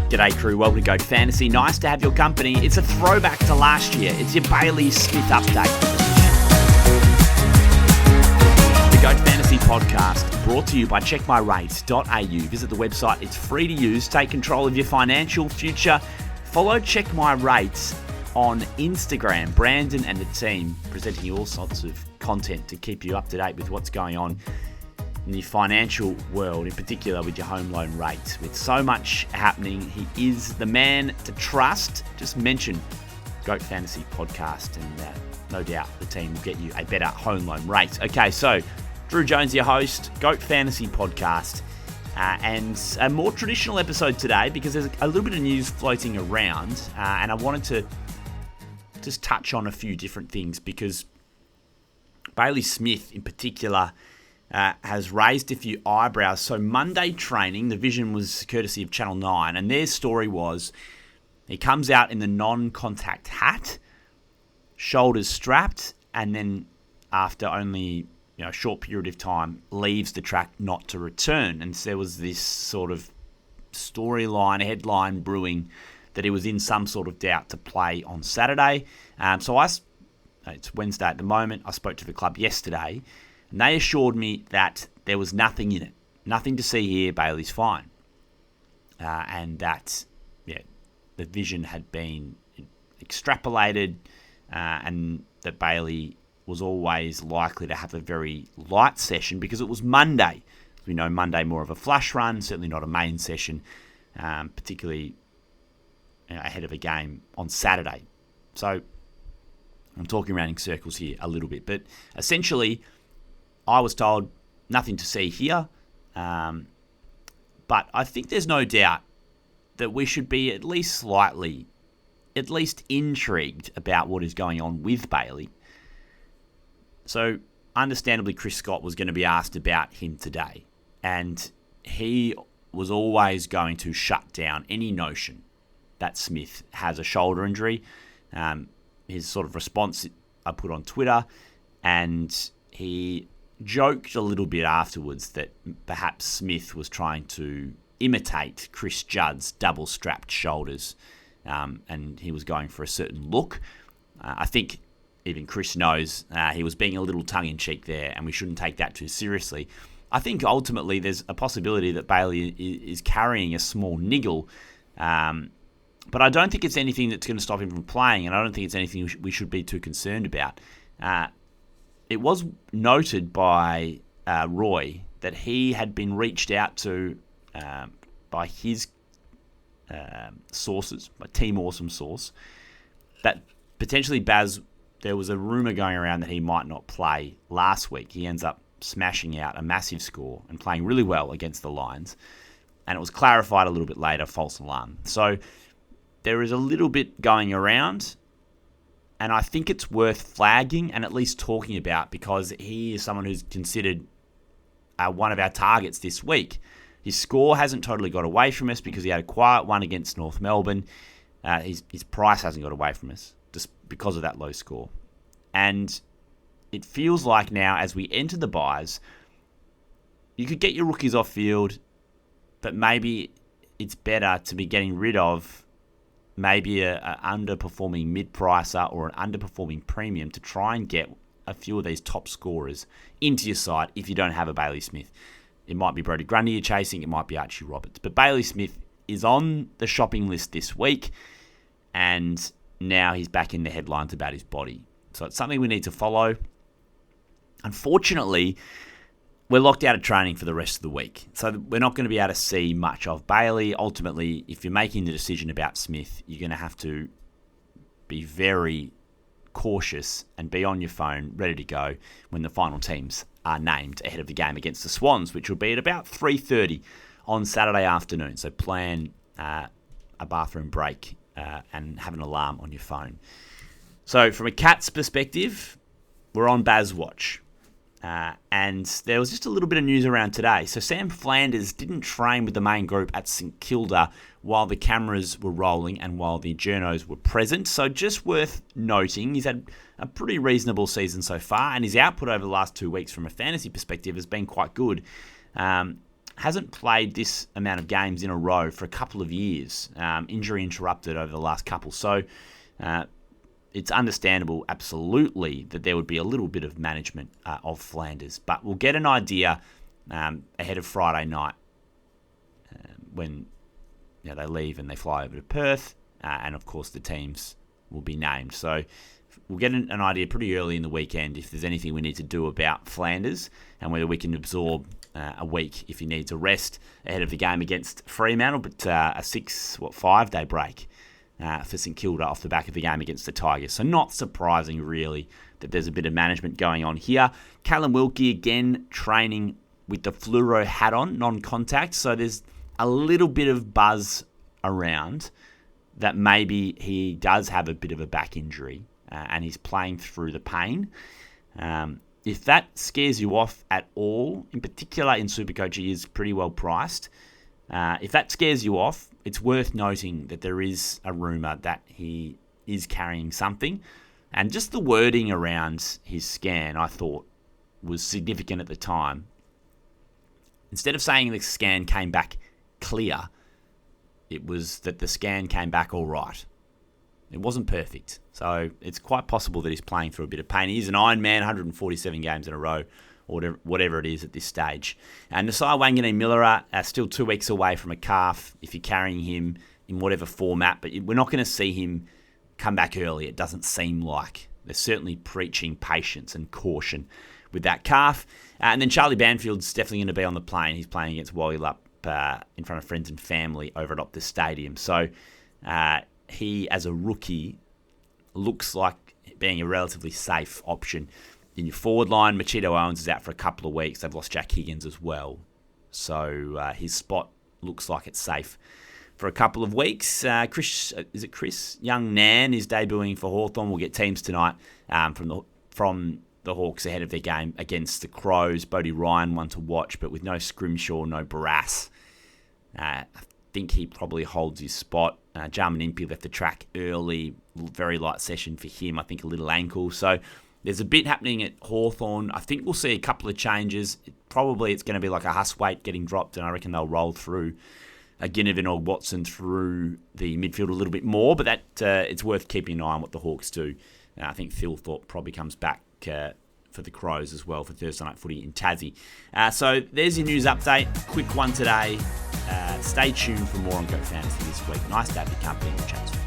G'day crew, welcome to Goat Fantasy. Nice to have your company. It's a throwback to last year. It's your Bailey Smith update. The Goat Fantasy podcast brought to you by checkmyrate.au. Visit the website, it's free to use. Take control of your financial future. Follow Check My Rates on Instagram. Brandon and the team presenting you all sorts of content to keep you up to date with what's going on in the financial world, in particular with your home loan rate. With so much happening, he is the man to trust. Just mention Goat Fantasy podcast and no doubt the team will get you a better home loan rate. Okay, so Drew Jones, your host, Goat Fantasy podcast, and a more traditional episode today because there's a little bit of news floating around, and I wanted to just touch on a few different things because Bailey Smith in particular has raised a few eyebrows. So Monday training, the vision was courtesy of Channel 9, and their story was he comes out in the non-contact hat, shoulders strapped, and then after only a short period of time, leaves the track not to return. And so there was this sort of storyline, headline brewing that he was in some sort of doubt to play on Saturday. It's Wednesday at the moment. I spoke to the club yesterday, and they assured me that there was nothing in it. Nothing to see here, Bailey's fine. And that the vision had been extrapolated and that Bailey was always likely to have a very light session because it was Monday. We know Monday more of a flush run, certainly not a main session, particularly ahead of a game on Saturday. So I'm talking around in circles here a little bit, but essentially I was told nothing to see here, but I think there's no doubt that we should be at least intrigued about what is going on with Bailey. So, understandably, Chris Scott was going to be asked about him today, and he was always going to shut down any notion that Smith has a shoulder injury. His sort of response I put on Twitter, and he joked a little bit afterwards that perhaps Smith was trying to imitate Chris Judd's double-strapped shoulders, and he was going for a certain look. I think even Chris knows he was being a little tongue-in-cheek there, and we shouldn't take that too seriously. I think ultimately there's a possibility that Bailey is carrying a small niggle, but I don't think it's anything that's going to stop him from playing, and I don't think it's anything we should be too concerned about. It was noted by Roy that he had been reached out to by his sources, by Team Awesome source, that potentially there was a rumour going around that he might not play last week. He ends up smashing out a massive score and playing really well against the Lions, and it was clarified a little bit later, false alarm. So there is a little bit going around, and I think it's worth flagging and at least talking about because he is someone who's considered one of our targets this week. His score hasn't totally got away from us because he had a quiet one against North Melbourne. His price hasn't got away from us just because of that low score. And it feels like now as we enter the buys, you could get your rookies off field, but maybe it's better to be getting rid of maybe an underperforming mid-pricer or an underperforming premium to try and get a few of these top scorers into your side if you don't have a Bailey Smith. It might be Brodie Grundy you're chasing, it might be Archie Roberts. But Bailey Smith is on the shopping list this week, and now he's back in the headlines about his body. So it's something we need to follow. Unfortunately, we're locked out of training for the rest of the week. So we're not going to be able to see much of Bailey. Ultimately, if you're making the decision about Smith, you're going to have to be very cautious and be on your phone, ready to go when the final teams are named ahead of the game against the Swans, which will be at about 3:30 on Saturday afternoon. So plan a bathroom break and have an alarm on your phone. So from a Cats perspective, we're on Baz watch. And there was just a little bit of news around today. So Sam Flanders didn't train with the main group at St Kilda while the cameras were rolling and while the journos were present. So just worth noting, he's had a pretty reasonable season so far, and his output over the last 2 weeks from a fantasy perspective has been quite good. hasn't played this amount of games in a row for a couple of years, injury interrupted over the last couple. So it's understandable, absolutely, that there would be a little bit of management of Flanders. But we'll get an idea ahead of Friday night when they leave and they fly over to Perth. And, of course, the teams will be named. So we'll get an idea pretty early in the weekend if there's anything we need to do about Flanders and whether we can absorb a week if he needs a rest ahead of the game against Fremantle, but a 5-day break for St Kilda off the back of the game against the Tigers. So not surprising, really, that there's a bit of management going on here. Callum Wilkie, again, training with the fluoro hat on, non-contact. So there's a little bit of buzz around that maybe he does have a bit of a back injury and he's playing through the pain. If that scares you off at all, in particular in Supercoach, he is pretty well priced. If that scares you off, it's worth noting that there is a rumour that he is carrying something. And just the wording around his scan, I thought, was significant at the time. Instead of saying the scan came back clear, it was that the scan came back all right. It wasn't perfect. So it's quite possible that he's playing through a bit of pain. He's an Iron Man, 147 games in a row, or whatever it is at this stage. And Nasai Wanganeen-Miller are still 2 weeks away from a calf if you're carrying him in whatever format. But we're not going to see him come back early, it doesn't seem like. They're certainly preaching patience and caution with that calf. And then Charlie Banfield's definitely going to be on the plane. He's playing against Wallylup in front of friends and family over at Optus Stadium. So he, as a rookie, looks like being a relatively safe option in your forward line. Machito Owens is out for a couple of weeks. They've lost Jack Higgins as well. So his spot looks like it's safe for a couple of weeks. Chris Young Nan is debuting for Hawthorn. We'll get teams tonight from the Hawks ahead of their game against the Crows. Bodie Ryan, one to watch, but with no Scrimshaw, no Barras. I think he probably holds his spot. Jarman Impey left the track early. Very light session for him. I think a little ankle. So there's a bit happening at Hawthorn. I think we'll see a couple of changes. Probably it's going to be like a Hustwaite getting dropped, and I reckon they'll roll through Ginnivan or Watson through the midfield a little bit more. But that it's worth keeping an eye on what the Hawks do. I think Thilthorpe probably comes back for the Crows as well for Thursday Night Footy in Tassie. So there's your news update. Quick one today. Stay tuned for more on Go Fantasy this week. Nice to have your company. We'll chat soon.